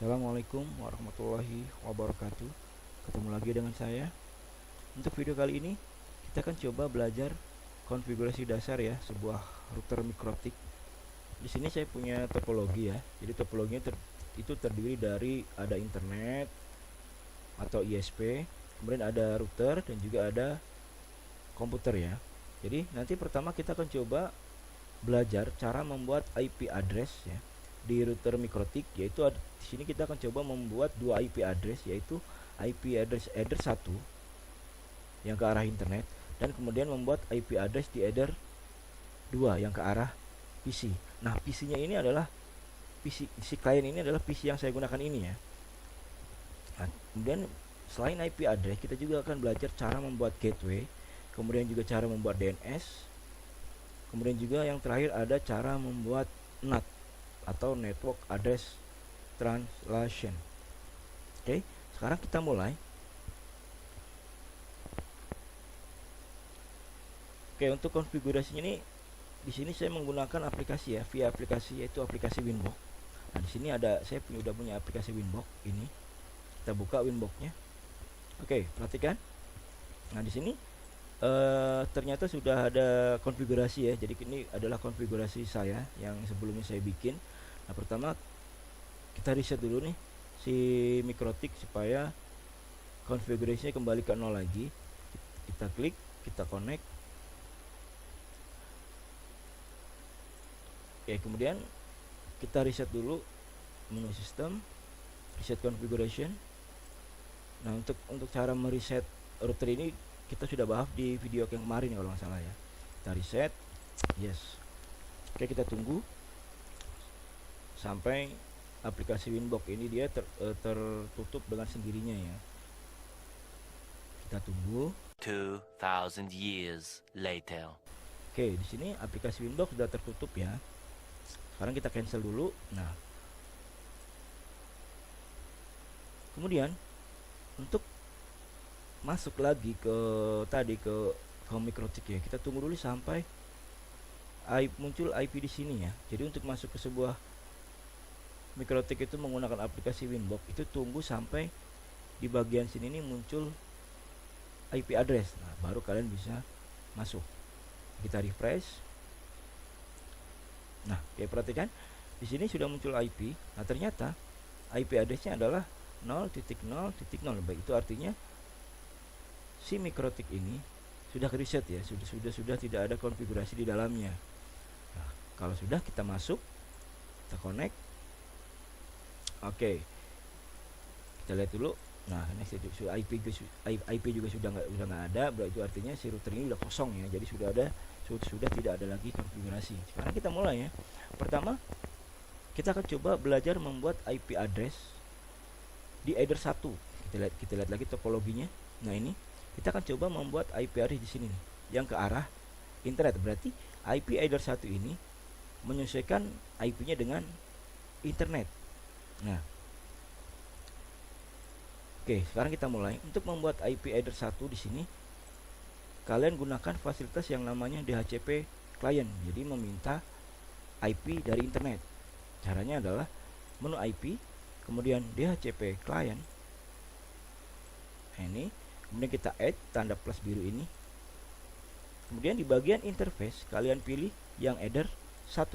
Assalamualaikum warahmatullahi wabarakatuh. Ketemu lagi dengan saya. Untuk video kali ini kita akan coba belajar konfigurasi dasar ya sebuah router mikrotik. Di sini saya punya topologi ya. Jadi topologinya itu terdiri dari ada internet atau ISP, kemudian ada router dan juga ada komputer ya. Jadi nanti pertama kita akan coba belajar cara membuat IP address ya di router mikrotik, yaitu di sini kita akan coba membuat dua IP address, yaitu IP address header 1 yang ke arah internet dan kemudian membuat IP address di header 2 yang ke arah PC. Nah, PC-nya ini adalah si klien ini adalah PC yang saya gunakan ini ya. Nah, kemudian selain IP address kita juga akan belajar cara membuat gateway, kemudian juga cara membuat DNS, kemudian juga yang terakhir ada cara membuat NAT atau Network Address Translation. Oke, sekarang kita mulai. Oke, untuk konfigurasinya ini di sini saya menggunakan aplikasi ya, via aplikasi yaitu aplikasi Winbox. Nah, di sini saya udah punya aplikasi Winbox ini. Kita buka Winbox-nya. Oke, perhatikan. Nah, di sini ternyata sudah ada konfigurasi ya. Jadi ini adalah konfigurasi saya yang sebelumnya saya bikin. Nah, pertama kita reset dulu nih si mikrotik supaya konfigurasinya kembali ke 0 lagi. Kita klik, kita connect. Oke, kemudian kita reset dulu menu sistem, reset configuration. Nah, untuk cara mereset router ini kita sudah bahas di video yang kemarin ya kalau nggak salah ya. Kita reset, yes. Oke, kita tunggu sampai aplikasi Winbox ini dia tertutup dengan sendirinya ya. Kita tunggu. 2000 years later. Oke, di sini aplikasi Winbox sudah tertutup ya. Sekarang kita cancel dulu. Nah, kemudian untuk masuk lagi ke mikrotik ya, kita tunggu dulu sampai muncul IP di sini ya. Jadi untuk masuk ke sebuah mikrotik itu menggunakan aplikasi Winbox itu tunggu sampai di bagian sini nih muncul IP address. Nah, baru kalian bisa masuk. Kita refresh. Nah, ya perhatikan di sini sudah muncul IP. Nah, ternyata IP addressnya adalah 0.0.0. Baik, itu artinya si mikrotik ini sudah reset ya, sudah tidak ada konfigurasi di dalamnya. Nah, kalau sudah kita masuk, kita connect. Oke, kita lihat dulu. Nah, ini IP juga sudah nggak ada, berarti itu artinya si router ini sudah kosong ya. Jadi sudah tidak ada lagi konfigurasi. Sekarang kita mulai ya. Pertama, kita akan coba belajar membuat IP address di header 1. Kita lihat lagi topologinya. Nah, ini kita akan coba membuat IP address di sini nih, yang ke arah internet. Berarti IP header 1 ini menyesuaikan IP-nya dengan internet. Nah, oke, sekarang kita mulai. Untuk membuat IP header 1 di sini, kalian gunakan fasilitas yang namanya DHCP client. Jadi meminta IP dari internet. Caranya adalah menu IP, kemudian DHCP client. Nah, ini, kemudian kita add tanda plus biru ini. Kemudian di bagian interface kalian pilih yang header 1.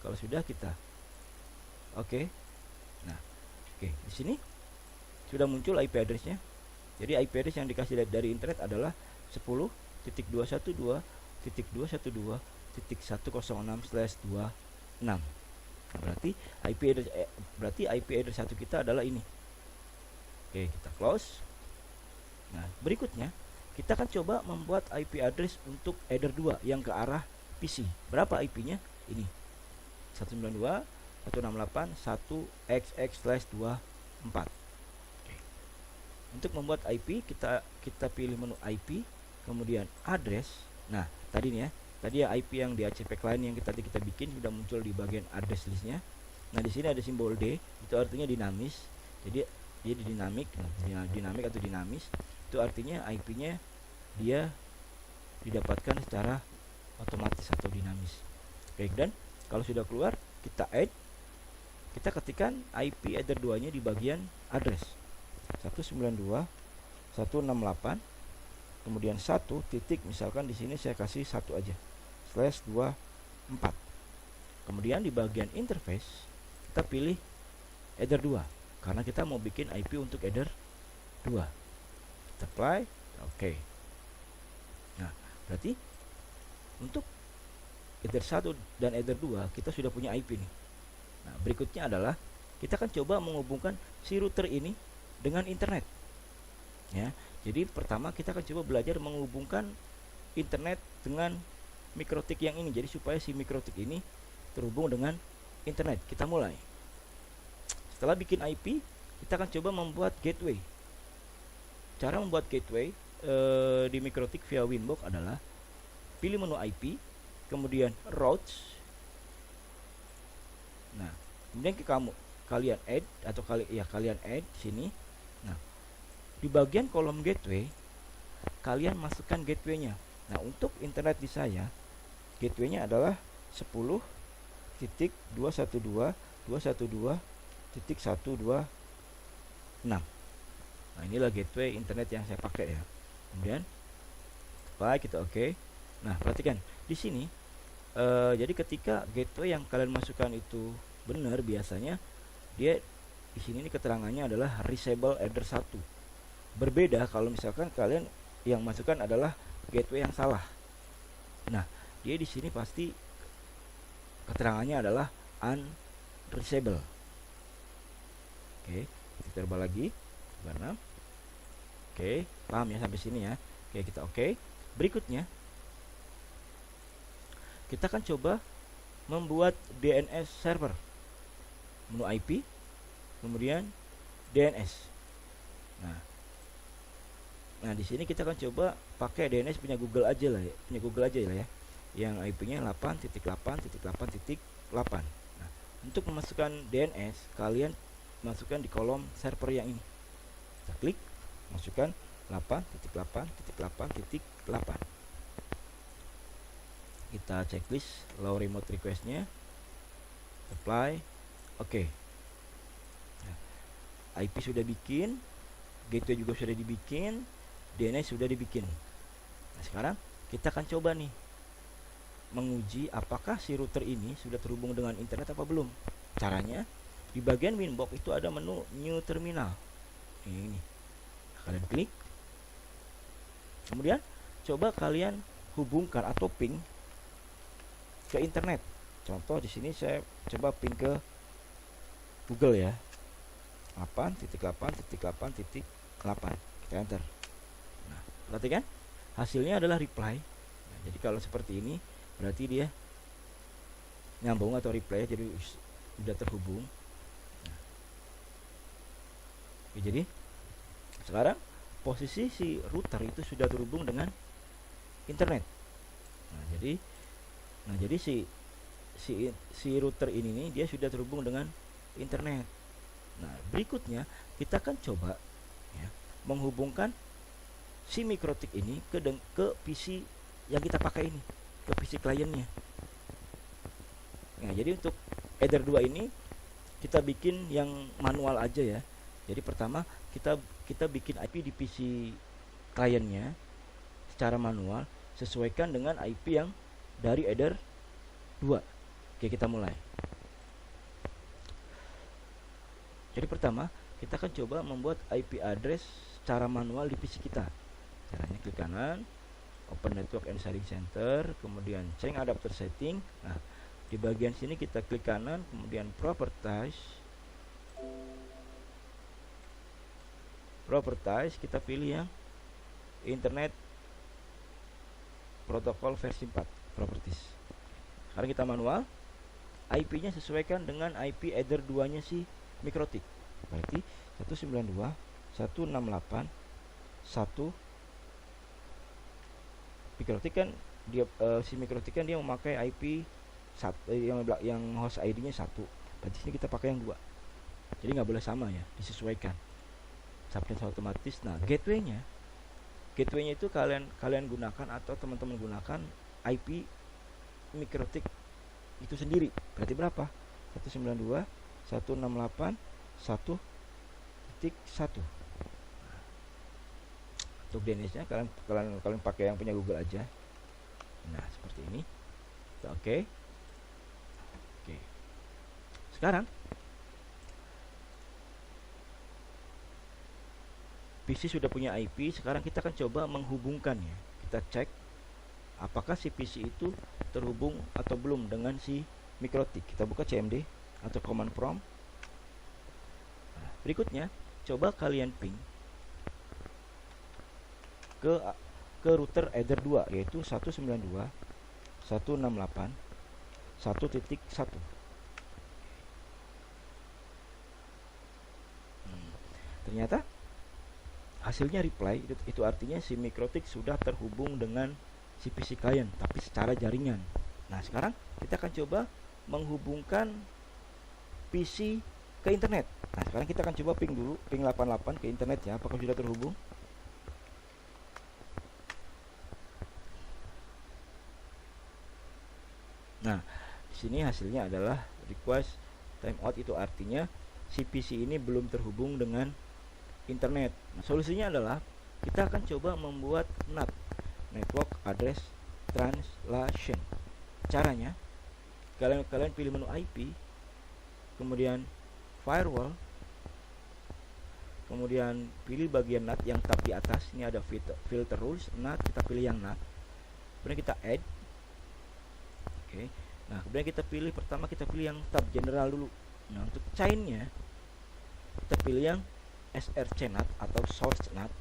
Kalau sudah kita oke. Nah, oke, di sini sudah muncul IP addressnya. Jadi IP address yang dikasih dari internet adalah 10.212.2.106/26. Berarti IP address 1 kita adalah ini. Oke, kita close. Nah, berikutnya kita akan coba membuat IP address untuk header 2 yang ke arah PC. Berapa IP-nya? Ini 192.168.1xx/24. Oke. Untuk membuat IP kita pilih menu IP, kemudian address. Nah, tadi nih ya, tadi ya IP yang di DHCP client yang tadi kita bikin sudah muncul di bagian address listnya. Nah, di sini ada simbol D, itu artinya dinamis. Jadi dia dinamik atau dinamis. Itu artinya IP-nya dia didapatkan secara otomatis atau dinamis. Oke, dan kalau sudah keluar kita add, kita ketikkan IP header 2-nya di bagian address 192.168, kemudian 1 titik, misalkan di sini saya kasih 1 aja, /24. Kemudian di bagian interface kita pilih header 2 karena kita mau bikin IP untuk header 2. Kita apply, oke. Nah, berarti untuk header 1 dan header 2 kita sudah punya IP nih. Nah, berikutnya adalah kita akan coba menghubungkan si router ini dengan internet. Ya, jadi pertama kita akan coba belajar menghubungkan internet dengan mikrotik yang ini. Jadi supaya si mikrotik ini terhubung dengan internet. Kita mulai. Setelah bikin IP, kita akan coba membuat gateway. Cara membuat gateway di mikrotik via Winbox adalah pilih menu IP, kemudian routes. Nah, kemudian kalian add atau kalian add sini. Nah, di bagian kolom gateway kalian masukkan gateway-nya. Nah, untuk internet di saya gateway-nya adalah 10.212.212.126. Nah, inilah gateway internet yang saya pakai ya. Kemudian baik, kita oke. Nah, perhatikan di sini jadi ketika gateway yang kalian masukkan itu benar, biasanya dia di sini nih keterangannya adalah reachable header 1. Berbeda kalau misalkan kalian yang masukkan adalah gateway yang salah. Nah, dia di sini pasti keterangannya adalah unreachable. Oke, kita coba lagi. Karena oke, paham ya sampai sini ya. Oke, kita oke. Berikutnya kita akan coba membuat DNS server. Menu IP, kemudian DNS. Nah, di sini kita akan coba pakai DNS punya Google aja lah ya, yang IP-nya 8.8.8.8. Nah, untuk memasukkan DNS, kalian masukkan di kolom server yang ini. Kita klik, masukkan 8.8.8.8. Kita checklist allow remote request-nya, apply, oke. Nah, IP sudah bikin, gateway juga sudah dibikin, DNS sudah dibikin. Nah, sekarang kita akan coba nih menguji apakah si router ini sudah terhubung dengan internet apa belum. Caranya di bagian Winbox itu ada menu New Terminal. Ini kalian klik, kemudian coba kalian hubungkan atau ping ke internet. Contoh di sini saya coba ping ke Google ya, 8.8.8.8. Kita enter. Nah, perhatikan hasilnya adalah reply. Nah, jadi kalau seperti ini berarti dia nyambung atau reply, jadi sudah terhubung. Nah, oke, jadi sekarang posisi si router itu sudah terhubung dengan internet. Nah, jadi si router ini nih dia sudah terhubung dengan internet. Nah, berikutnya kita akan coba ya, menghubungkan si mikrotik ini ke PC yang kita pakai ini, ke PC kliennya. Nah, jadi untuk header 2 ini kita bikin yang manual aja ya. Jadi pertama kita bikin IP di PC kliennya secara manual, sesuaikan dengan IP yang dari header 2. Oke, kita mulai. Jadi pertama kita akan coba membuat IP address secara manual di PC kita. Caranya klik kanan, open network and sharing center, kemudian change adapter setting. Nah, di bagian sini kita klik kanan, kemudian properties, kita pilih yang internet protokol versi 4, properties. Sekarang kita manual, IP-nya sesuaikan dengan IP header 2-nya si mikrotik. Berarti 192.168.1. Mikrotik kan dia si mikrotik kan dia memakai IP yang host ID-nya 1. Berarti sini kita pakai yang 2. Jadi nggak boleh sama ya, disesuaikan. Subnet otomatis. Nah, gateway-nya itu kalian gunakan atau teman-teman gunakan IP mikrotik itu sendiri. Berarti berapa? 168.1.1. Untuk DNS-nya kalian pakai yang punya Google aja. Nah, seperti ini. Oke. Oke. Sekarang PC sudah punya IP, sekarang kita akan coba menghubungkannya. Kita cek apakah si PC itu terhubung atau belum dengan si MikroTik. Kita buka CMD atau command prompt. Nah, berikutnya coba kalian ping ke router Ether 2, yaitu 192.168.1.1. Ternyata hasilnya reply, itu artinya si MikroTik sudah terhubung dengan si PC klien, tapi secara jaringan. Nah, sekarang kita akan coba menghubungkan PC ke internet. Nah, sekarang kita akan coba ping dulu, ping 88 ke internet ya, apakah sudah terhubung. Nah, di sini hasilnya adalah request timeout, itu artinya si PC ini belum terhubung dengan internet. Nah, solusinya adalah kita akan coba membuat NAT, Network Address Translation. Caranya, kalian pilih menu IP, kemudian firewall, kemudian pilih bagian NAT yang tab di atas. Ini ada filter rules NAT, kita pilih yang NAT. Kemudian kita add. Oke. Nah, kemudian kita pilih, pertama kita pilih yang tab general dulu. Nah, untuk chainnya kita pilih yang SRC NAT atau source NAT.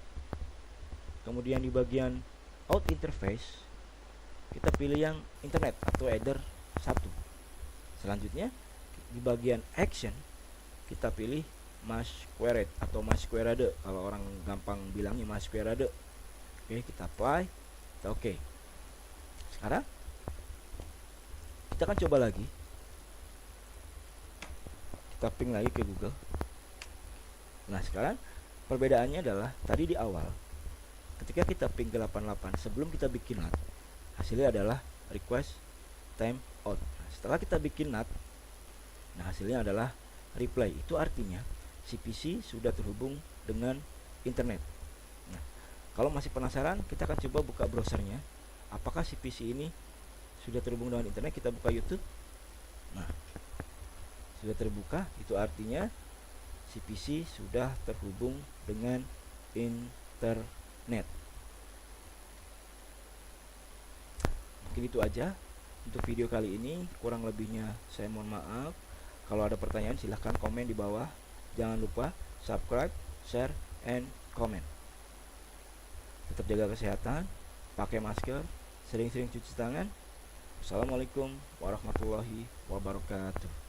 Kemudian di bagian out interface kita pilih yang internet atau Ether 1. Selanjutnya di bagian action kita pilih masquerade atau masquerade, kalau orang gampang bilangnya masquerade. Oke, kita apply, kita oke. Sekarang kita akan coba lagi, kita ping lagi ke Google. Nah, sekarang perbedaannya adalah tadi di awal ketika kita ping ke 88 sebelum kita bikin NAT, hasilnya adalah request timeout. Nah, setelah kita bikin NAT, nah hasilnya adalah reply. Itu artinya si PC sudah terhubung dengan internet. Nah, kalau masih penasaran, kita akan coba buka browsernya. Apakah si PC ini sudah terhubung dengan internet? Kita buka YouTube. Nah, sudah terbuka, itu artinya si PC sudah terhubung dengan internet. Mungkin itu aja untuk video kali ini. Kurang lebihnya saya mohon maaf. Kalau ada pertanyaan silahkan komen di bawah. Jangan lupa subscribe, share, and comment. Tetap jaga kesehatan, pakai masker, sering-sering cuci tangan. Assalamualaikum warahmatullahi wabarakatuh.